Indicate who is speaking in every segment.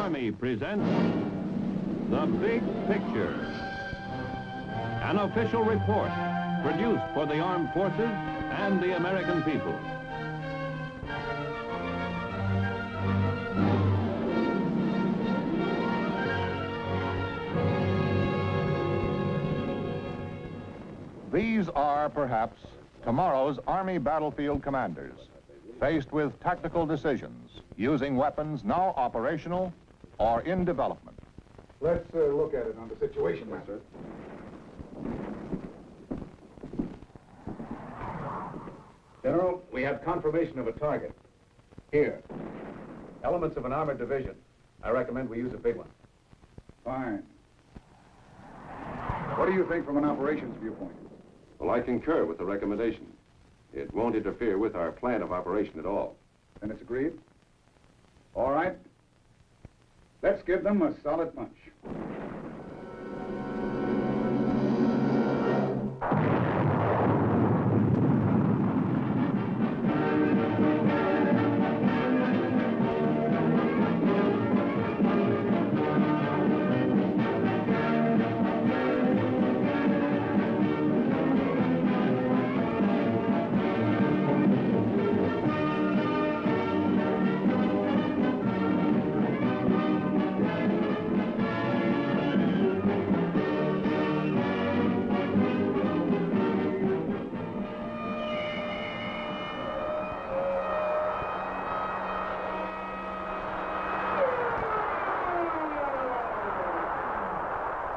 Speaker 1: Army presents The Big Picture, an official report produced for the armed forces and the American people.
Speaker 2: These are, perhaps, tomorrow's Army battlefield commanders, faced with tactical decisions, using weapons now operational or in development.
Speaker 3: Let's look at it on the situation map. Sir. General, we have confirmation of a target. Here. Elements of an armored division. I recommend we use a big one. Fine. What do you think from an operations viewpoint?
Speaker 4: Well, I concur with the recommendation. It won't interfere with our plan of operation at all.
Speaker 3: Then it's agreed? All right. Let's give them a solid punch.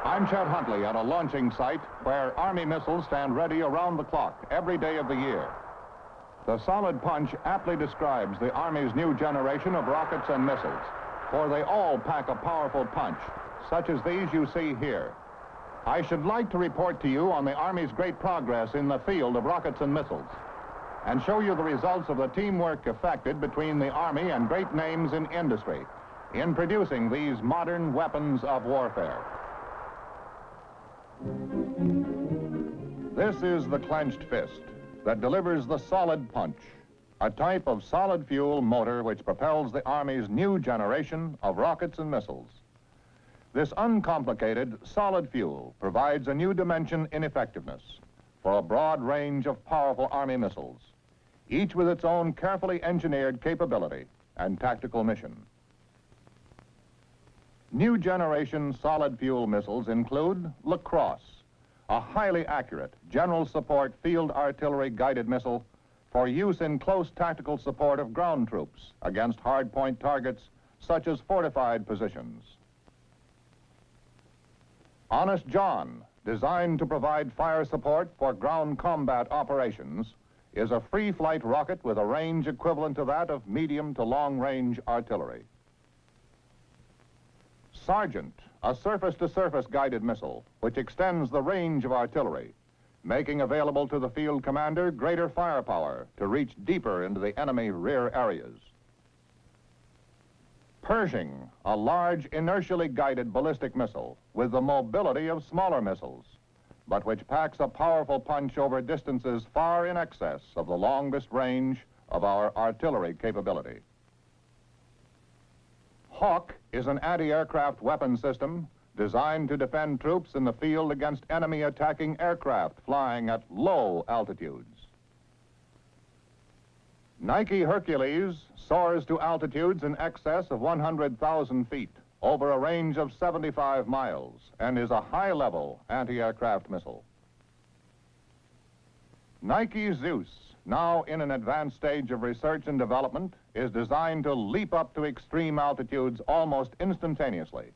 Speaker 2: I'm Chet Huntley at a launching site where Army missiles stand ready around the clock every day of the year. The solid punch aptly describes the Army's new generation of rockets and missiles, for they all pack a powerful punch, such as these you see here. I should like to report to you on the Army's great progress in the field of rockets and missiles, and show you the results of the teamwork effected between the Army and great names in industry in producing these modern weapons of warfare. This is the clenched fist that delivers the solid punch, a type of solid fuel motor which propels the Army's new generation of rockets and missiles. This uncomplicated solid fuel provides a new dimension in effectiveness for a broad range of powerful Army missiles, each with its own carefully engineered capability and tactical mission. New generation solid fuel missiles include La Crosse, a highly accurate general support field artillery guided missile for use in close tactical support of ground troops against hardpoint targets such as fortified positions. Honest John, designed to provide fire support for ground combat operations, is a free flight rocket with a range equivalent to that of medium to long range artillery. Sergeant, a surface-to-surface guided missile, which extends the range of artillery, making available to the field commander greater firepower to reach deeper into the enemy rear areas. Pershing, a large inertially guided ballistic missile with the mobility of smaller missiles, but which packs a powerful punch over distances far in excess of the longest range of our artillery capability. Hawk is an anti-aircraft weapon system designed to defend troops in the field against enemy attacking aircraft flying at low altitudes. Nike Hercules soars to altitudes in excess of 100,000 feet over a range of 75 miles and is a high-level anti-aircraft missile. Nike Zeus, now in an advanced stage of research and development, is designed to leap up to extreme altitudes almost instantaneously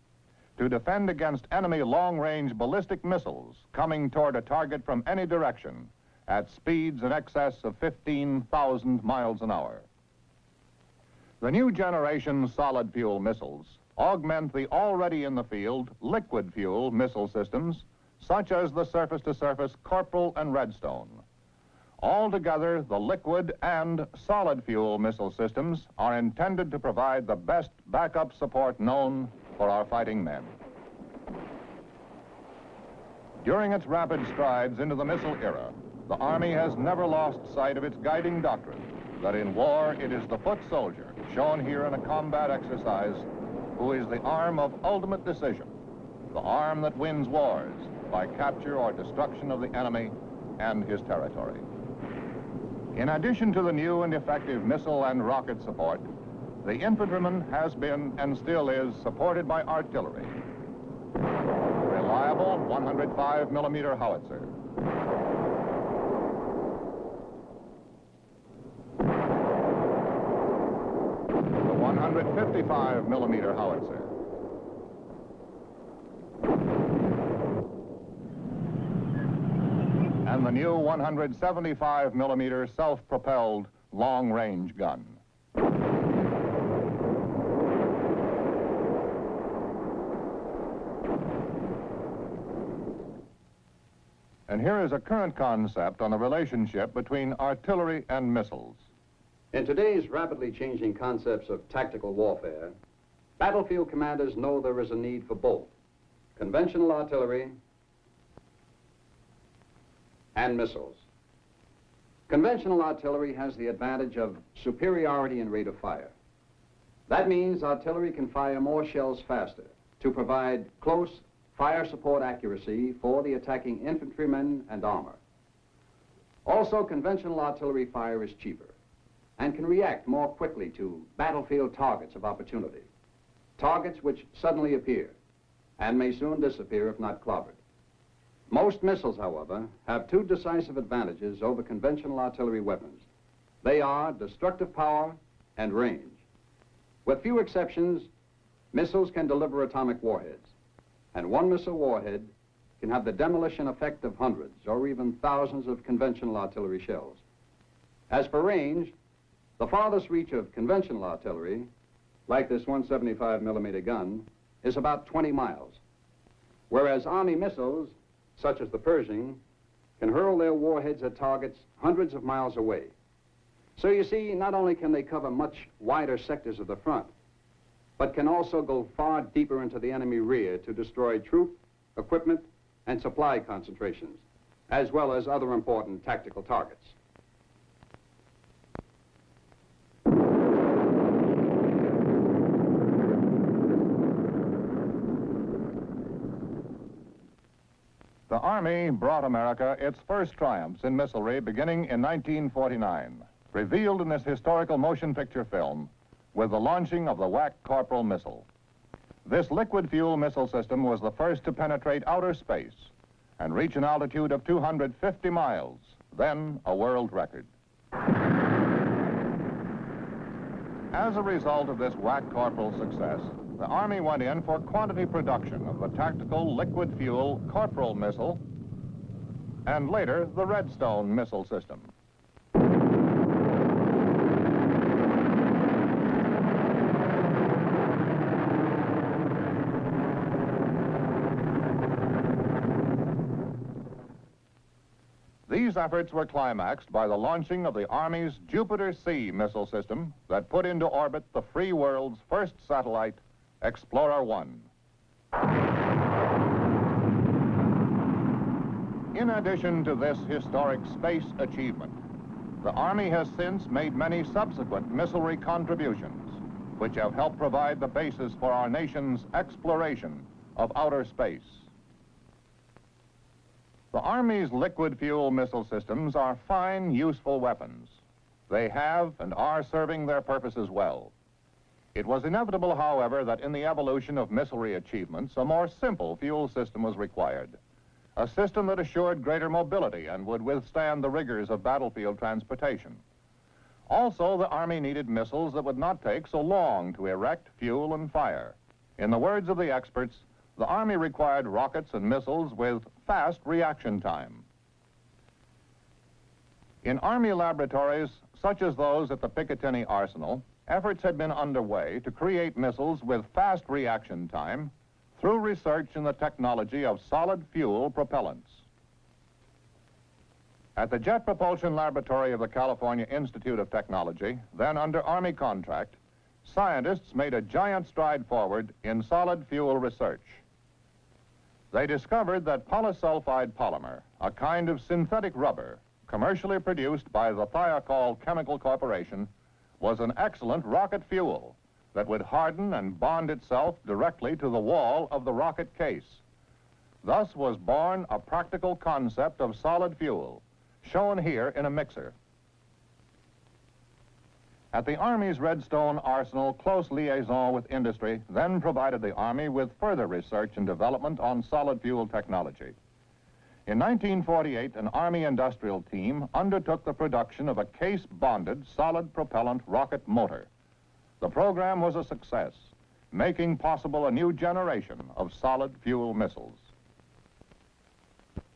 Speaker 2: to defend against enemy long-range ballistic missiles coming toward a target from any direction at speeds in excess of 15,000 miles an hour. The new generation solid fuel missiles augment the already in the field liquid fuel missile systems such as the surface-to-surface Corporal and Redstone. Altogether, the liquid and solid fuel missile systems are intended to provide the best backup support known for our fighting men. During its rapid strides into the missile era, the Army has never lost sight of its guiding doctrine, that in war it is the foot soldier, shown here in a combat exercise, who is the arm of ultimate decision, the arm that wins wars by capture or destruction of the enemy and his territory. In addition to the new and effective missile and rocket support, the infantryman has been and still is supported by artillery. Reliable 105mm howitzer. The 155mm howitzer. And the new 175mm self-propelled long-range gun. And here is a current concept on the relationship between artillery and missiles.
Speaker 5: In today's rapidly changing concepts of tactical warfare, battlefield commanders know there is a need for both conventional artillery and missiles. Conventional artillery has the advantage of superiority in rate of fire. That means artillery can fire more shells faster to provide close fire support accuracy for the attacking infantrymen and armor. Also, conventional artillery fire is cheaper and can react more quickly to battlefield targets of opportunity, targets which suddenly appear and may soon disappear if not clobbered. Most missiles, however, have two decisive advantages over conventional artillery weapons. They are destructive power and range. With few exceptions, missiles can deliver atomic warheads, and one missile warhead can have the demolition effect of hundreds or even thousands of conventional artillery shells. As for range, the farthest reach of conventional artillery, like this 175mm gun, is about 20 miles, whereas Army missiles, such as the Pershing, can hurl their warheads at targets hundreds of miles away. So you see, not only can they cover much wider sectors of the front, but can also go far deeper into the enemy rear to destroy troop, equipment, and supply concentrations, as well as other important tactical targets.
Speaker 2: The Army brought America its first triumphs in missilery beginning in 1949, revealed in this historical motion picture film with the launching of the WAC Corporal missile. This liquid fuel missile system was the first to penetrate outer space and reach an altitude of 250 miles, then a world record. As a result of this WAC Corporal success, the Army went in for quantity production of the tactical liquid fuel Corporal missile and later the Redstone missile system. These efforts were climaxed by the launching of the Army's Jupiter-C missile system that put into orbit the free world's first satellite, Explorer-1. In addition to this historic space achievement, the Army has since made many subsequent missilery contributions, which have helped provide the basis for our nation's exploration of outer space. The Army's liquid fuel missile systems are fine, useful weapons. They have and are serving their purposes well. It was inevitable, however, that in the evolution of missilery achievements, a more simple fuel system was required. A system that assured greater mobility and would withstand the rigors of battlefield transportation. Also, the Army needed missiles that would not take so long to erect, fuel, and fire. In the words of the experts, the Army required rockets and missiles with fast reaction time. In Army laboratories, such as those at the Picatinny Arsenal, efforts had been underway to create missiles with fast reaction time through research in the technology of solid fuel propellants. At the Jet Propulsion Laboratory of the California Institute of Technology, then under Army contract, scientists made a giant stride forward in solid fuel research. They discovered that polysulfide polymer, a kind of synthetic rubber commercially produced by the Thiokol Chemical Corporation, was an excellent rocket fuel that would harden and bond itself directly to the wall of the rocket case. Thus was born a practical concept of solid fuel, shown here in a mixer. At the Army's Redstone Arsenal, close liaison with industry then provided the Army with further research and development on solid fuel technology. In 1948, an Army industrial team undertook the production of a case-bonded solid propellant rocket motor. The program was a success, making possible a new generation of solid fuel missiles.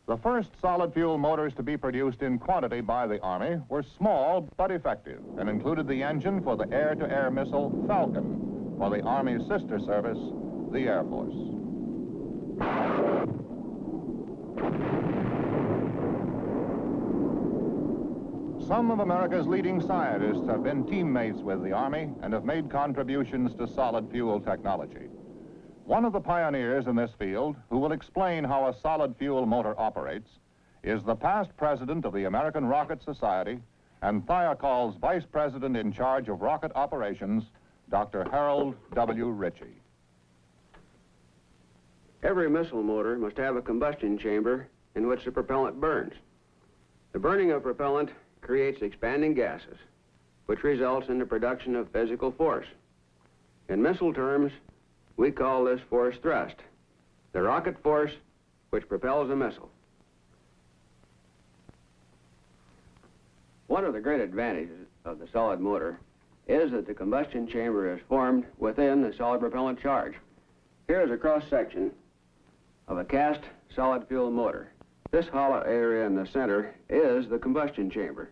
Speaker 2: The first solid fuel motors to be produced in quantity by the Army were small but effective and included the engine for the air-to-air missile Falcon for the Army's sister service, the Air Force. Some of America's leading scientists have been teammates with the Army and have made contributions to solid fuel technology. One of the pioneers in this field, who will explain how a solid fuel motor operates, is the past president of the American Rocket Society and Thiokol's vice president in charge of rocket operations, Dr. Harold W. Ritchie.
Speaker 6: Every missile motor must have a combustion chamber in which the propellant burns. The burning of propellant creates expanding gases, which results in the production of physical force. In missile terms, we call this force thrust, the rocket force which propels a missile. One of the great advantages of the solid motor is that the combustion chamber is formed within the solid propellant charge. Here is a cross-section of a cast solid fuel motor. This hollow area in the center is the combustion chamber.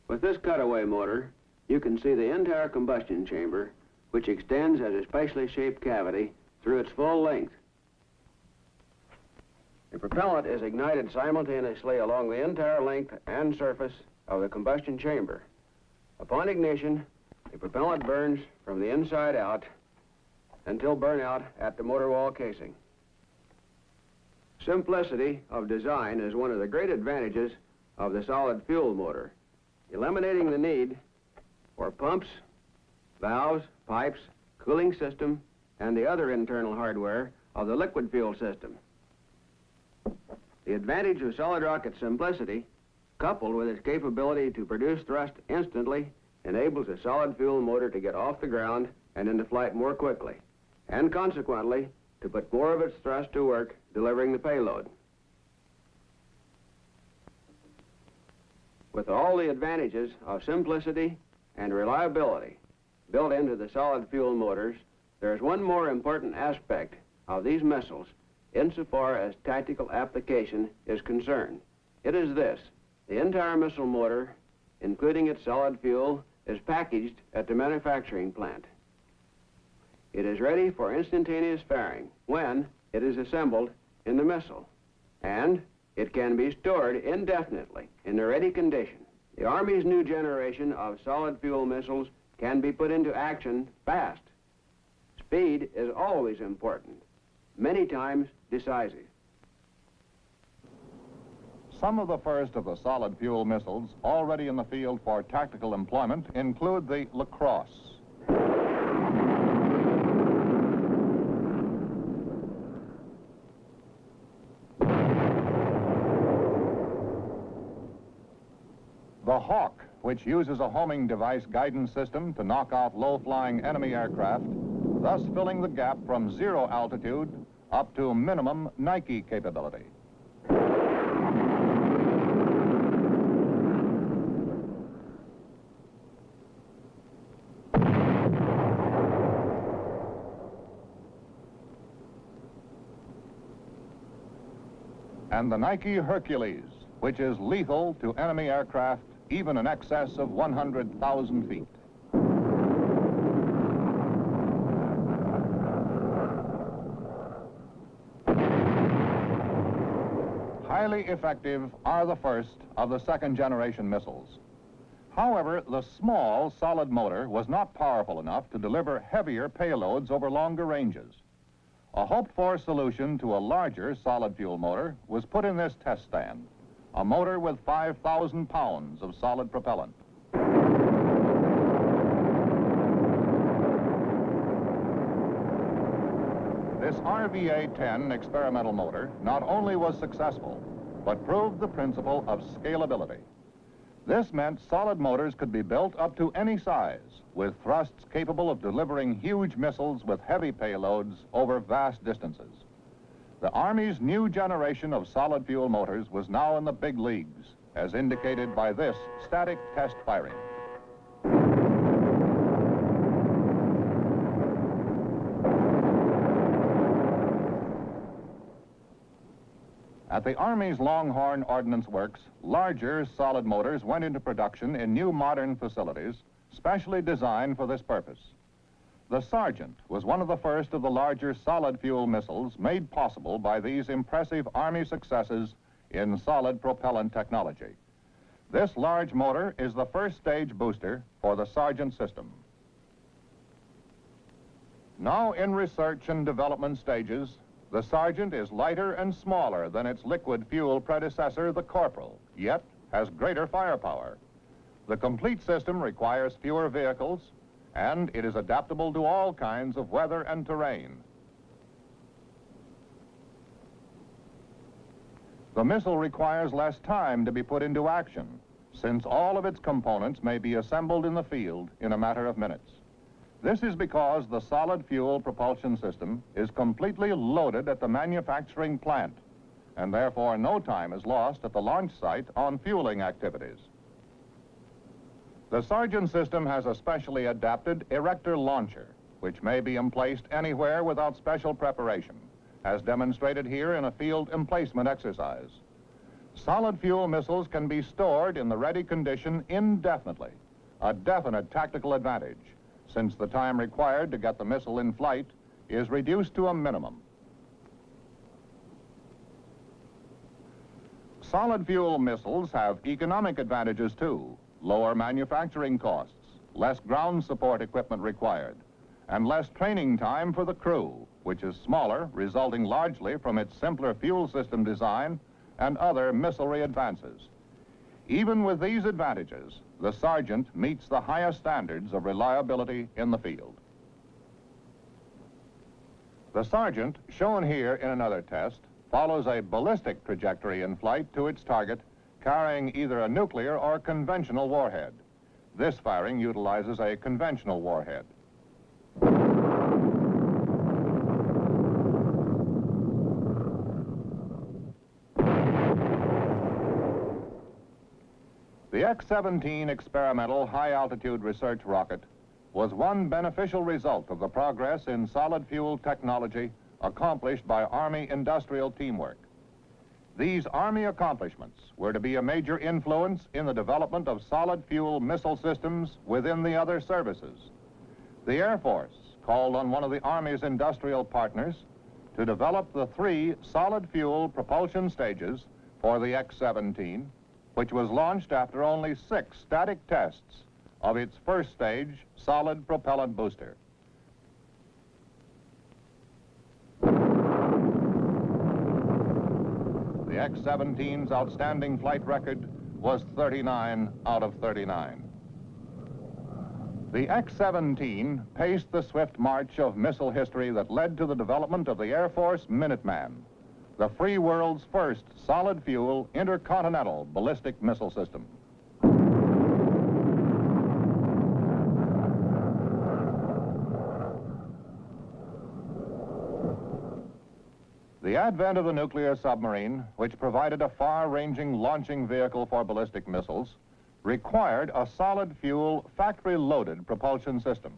Speaker 6: With this cutaway motor, you can see the entire combustion chamber, which extends as a specially shaped cavity through its full length. The propellant is ignited simultaneously along the entire length and surface of the combustion chamber. Upon ignition, the propellant burns from the inside out until burnout at the motor wall casing. Simplicity of design is one of the great advantages of the solid fuel motor, eliminating the need for pumps, valves, pipes, cooling system, and the other internal hardware of the liquid fuel system. The advantage of solid rocket simplicity, coupled with its capability to produce thrust instantly, enables a solid fuel motor to get off the ground and into flight more quickly, and consequently, to put more of its thrust to work delivering the payload. With all the advantages of simplicity and reliability built into the solid fuel motors, there is one more important aspect of these missiles insofar as tactical application is concerned. It is this: the entire missile motor, including its solid fuel, is packaged at the manufacturing plant. It is ready for instantaneous firing when it is assembled in the missile, and it can be stored indefinitely in a ready condition. The Army's new generation of solid fuel missiles can be put into action fast. Speed is always important, many times decisive.
Speaker 2: Some of the first of the solid fuel missiles already in the field for tactical employment include the Lacrosse. The Hawk, which uses a homing device guidance system to knock out low-flying enemy aircraft, thus filling the gap from 0 altitude up to minimum Nike capability. And the Nike Hercules, which is lethal to enemy aircraft even in excess of 100,000 feet. Highly effective are the first of the second-generation missiles. However, the small solid motor was not powerful enough to deliver heavier payloads over longer ranges. A hoped-for solution to a larger solid fuel motor was put in this test stand, a motor with 5,000 pounds of solid propellant. This RVA-10 experimental motor not only was successful, but proved the principle of scalability. This meant solid motors could be built up to any size, with thrusts capable of delivering huge missiles with heavy payloads over vast distances. The Army's new generation of solid fuel motors was now in the big leagues, as indicated by this static test firing. At the Army's Longhorn Ordnance Works, larger solid motors went into production in new modern facilities, specially designed for this purpose. The Sergeant was one of the first of the larger solid fuel missiles made possible by these impressive Army successes in solid propellant technology. This large motor is the first stage booster for the Sergeant system. Now in research and development stages, the Sergeant is lighter and smaller than its liquid fuel predecessor, the Corporal, yet has greater firepower. The complete system requires fewer vehicles, and it is adaptable to all kinds of weather and terrain. The missile requires less time to be put into action, since all of its components may be assembled in the field in a matter of minutes. This is because the solid fuel propulsion system is completely loaded at the manufacturing plant, and therefore no time is lost at the launch site on fueling activities. The Sergeant system has a specially adapted erector launcher, which may be emplaced anywhere without special preparation, as demonstrated here in a field emplacement exercise. Solid fuel missiles can be stored in the ready condition indefinitely, a definite tactical advantage, since the time required to get the missile in flight is reduced to a minimum. Solid fuel missiles have economic advantages too: lower manufacturing costs, less ground support equipment required, and less training time for the crew, which is smaller, resulting largely from its simpler fuel system design and other missilery advances. Even with these advantages, the Sergeant meets the highest standards of reliability in the field. The Sergeant, shown here in another test, follows a ballistic trajectory in flight to its target, carrying either a nuclear or conventional warhead. This firing utilizes a conventional warhead. The X-17 experimental high-altitude research rocket was one beneficial result of the progress in solid fuel technology accomplished by Army industrial teamwork. These Army accomplishments were to be a major influence in the development of solid fuel missile systems within the other services. The Air Force called on one of the Army's industrial partners to develop the 3 solid fuel propulsion stages for the X-17, which was launched after only 6 static tests of its first stage solid propellant booster. The X-17's outstanding flight record was 39 out of 39. The X-17 paced the swift march of missile history that led to the development of the Air Force Minuteman, the free world's first solid fuel intercontinental ballistic missile system. The advent of the nuclear submarine, which provided a far-ranging launching vehicle for ballistic missiles, required a solid fuel factory-loaded propulsion system.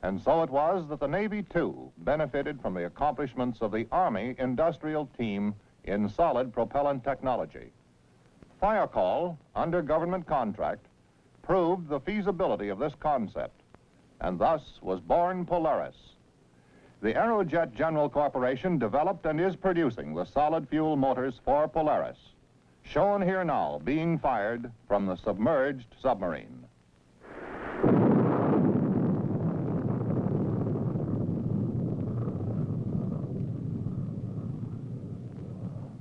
Speaker 2: And so it was that the Navy, too, benefited from the accomplishments of the Army industrial team in solid propellant technology. Firecall, under government contract, proved the feasibility of this concept, and thus was born Polaris. The Aerojet General Corporation developed and is producing the solid fuel motors for Polaris, shown here now being fired from the submerged submarine.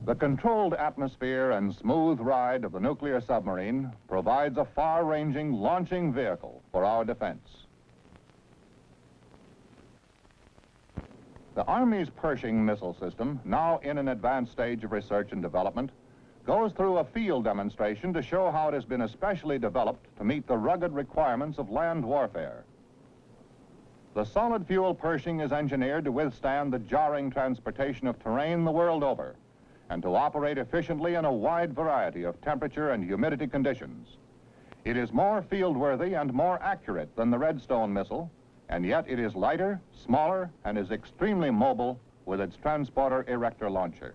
Speaker 2: The controlled atmosphere and smooth ride of the nuclear submarine provides a far-ranging launching vehicle for our defense. The Army's Pershing missile system, now in an advanced stage of research and development, goes through a field demonstration to show how it has been especially developed to meet the rugged requirements of land warfare. The solid fuel Pershing is engineered to withstand the jarring transportation of terrain the world over and to operate efficiently in a wide variety of temperature and humidity conditions. It is more field-worthy and more accurate than the Redstone missile, and yet it is lighter, smaller, and is extremely mobile with its transporter erector launcher.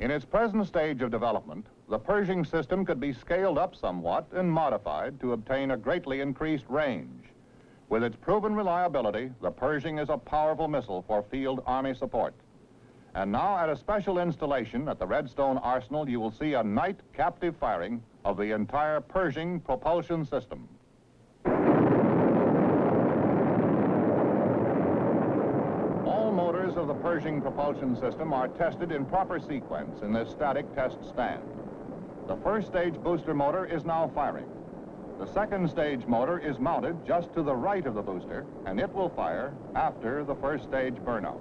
Speaker 2: In its present stage of development, the Pershing system could be scaled up somewhat and modified to obtain a greatly increased range. With its proven reliability, the Pershing is a powerful missile for field Army support. And now at a special installation at the Redstone Arsenal, you will see a night captive firing of the entire Pershing propulsion system. All motors of the Pershing propulsion system are tested in proper sequence in this static test stand. The first stage booster motor is now firing. The second stage motor is mounted just to the right of the booster, and it will fire after the first stage burnout.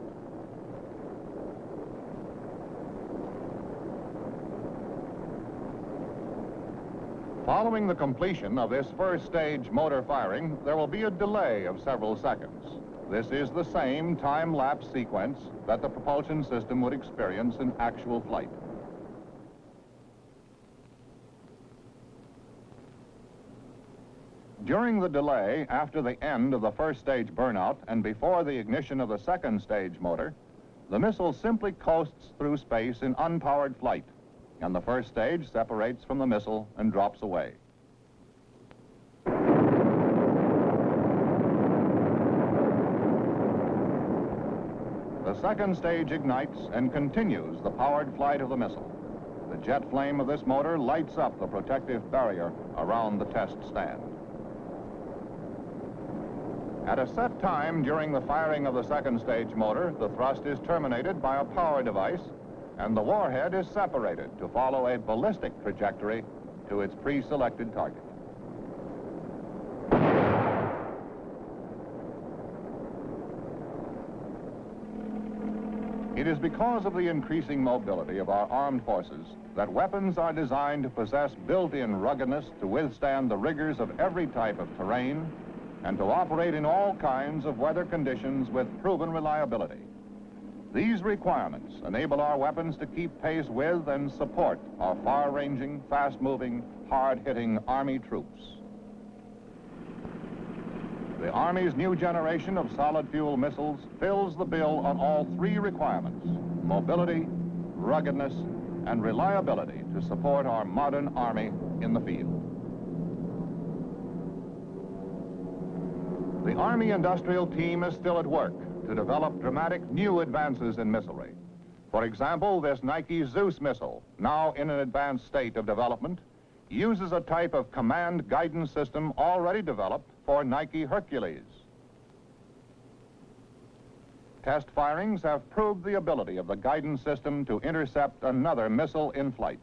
Speaker 2: Following the completion of this first stage motor firing, there will be a delay of several seconds. This is the same time-lapse sequence that the propulsion system would experience in actual flight. During the delay after the end of the first stage burnout and before the ignition of the second stage motor, the missile simply coasts through space in unpowered flight, and the first stage separates from the missile and drops away. The second stage ignites and continues the powered flight of the missile. The jet flame of this motor lights up the protective barrier around the test stand. At a set time during the firing of the second stage motor, the thrust is terminated by a power device, and the warhead is separated to follow a ballistic trajectory to its pre-selected target. It is because of the increasing mobility of our armed forces that weapons are designed to possess built-in ruggedness to withstand the rigors of every type of terrain and to operate in all kinds of weather conditions with proven reliability. These requirements enable our weapons to keep pace with and support our far-ranging, fast-moving, hard-hitting Army troops. The Army's new generation of solid-fuel missiles fills the bill on all three requirements: mobility, ruggedness, and reliability to support our modern Army in the field. The Army industrial team is still at work to develop dramatic new advances in missilery. For example, this Nike Zeus missile, now in an advanced state of development, uses a type of command guidance system already developed for Nike Hercules. Test firings have proved the ability of the guidance system to intercept another missile in flight.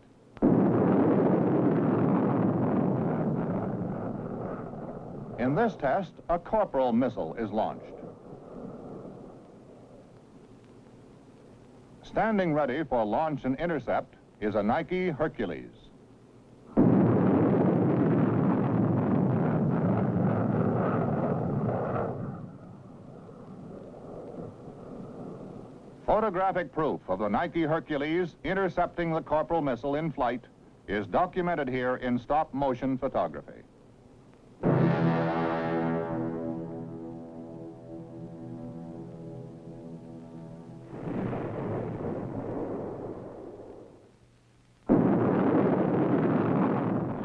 Speaker 2: In this test, a Corporal missile is launched. Standing ready for launch and intercept is a Nike Hercules. Photographic proof of the Nike Hercules intercepting the Corporal missile in flight is documented here in stop-motion photography.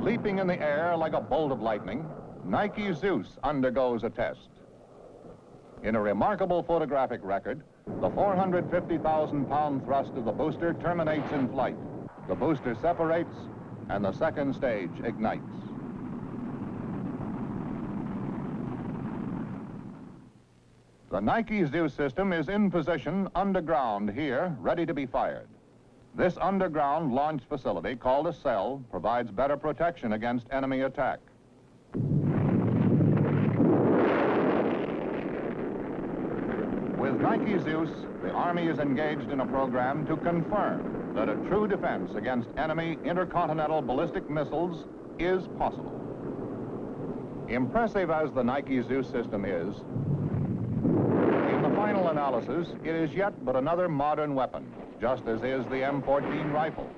Speaker 2: Leaping in the air like a bolt of lightning, Nike Zeus undergoes a test. In a remarkable photographic record, the 450,000-pound thrust of the booster terminates in flight. The booster separates, and the second stage ignites. The Nike Zeus system is in position underground here, ready to be fired. This underground launch facility, called a cell, provides better protection against enemy attack. With Nike Zeus, the Army is engaged in a program to confirm that a true defense against enemy intercontinental ballistic missiles is possible. Impressive as the Nike Zeus system is, in the final analysis, it is yet but another modern weapon, just as is the M14 rifle,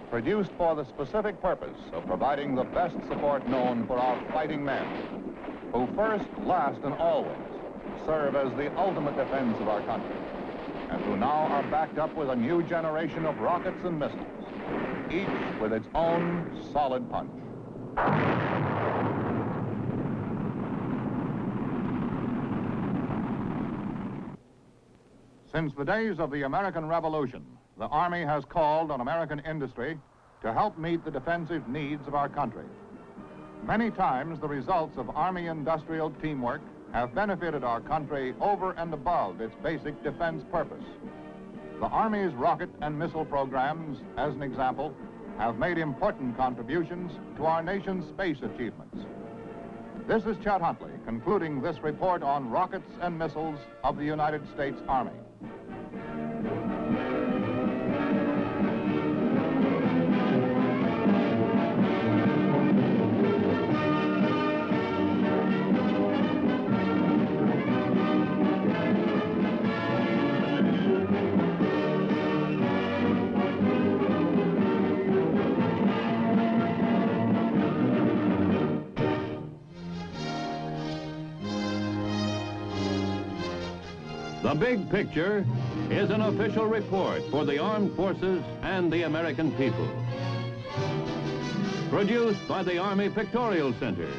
Speaker 2: produced for the specific purpose of providing the best support known for our fighting men, who first, last, and always serve as the ultimate defense of our country, and who now are backed up with a new generation of rockets and missiles, each with its own solid punch. Since the days of the American Revolution, the Army has called on American industry to help meet the defensive needs of our country. Many times, the results of Army industrial teamwork have benefited our country over and above its basic defense purpose. The Army's rocket and missile programs, as an example, have made important contributions to our nation's space achievements. This is Chet Huntley concluding this report on rockets and missiles of the United States Army.
Speaker 1: The Big Picture is an official report for the armed forces and the American people. Produced by the Army Pictorial Center.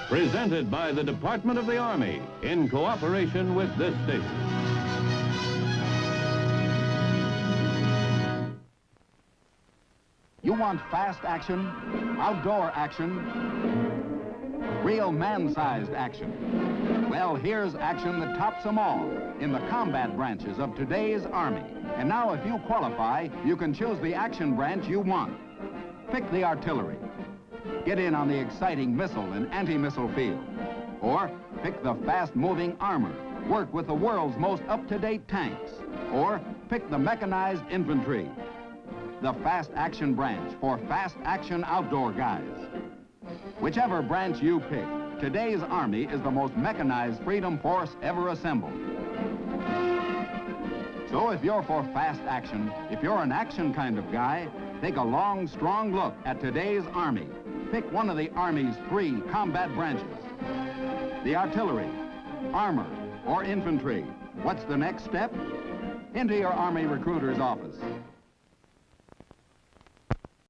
Speaker 1: Presented by the Department of the Army in cooperation with this station.
Speaker 7: You want fast action, outdoor action, real man-sized action? Well, here's action that tops them all in the combat branches of today's Army. And now, if you qualify, you can choose the action branch you want. Pick the artillery. Get in on the exciting missile and anti-missile field. Or pick the fast-moving armor. Work with the world's most up-to-date tanks. Or pick the mechanized infantry. The fast action branch for fast action outdoor guys. Whichever branch you pick, today's Army is the most mechanized freedom force ever assembled. So if you're for fast action, if you're an action kind of guy, take a long, strong look at today's Army. Pick one of the Army's 3 combat branches. The artillery, armor, or infantry. What's the next step? Into your Army recruiter's office.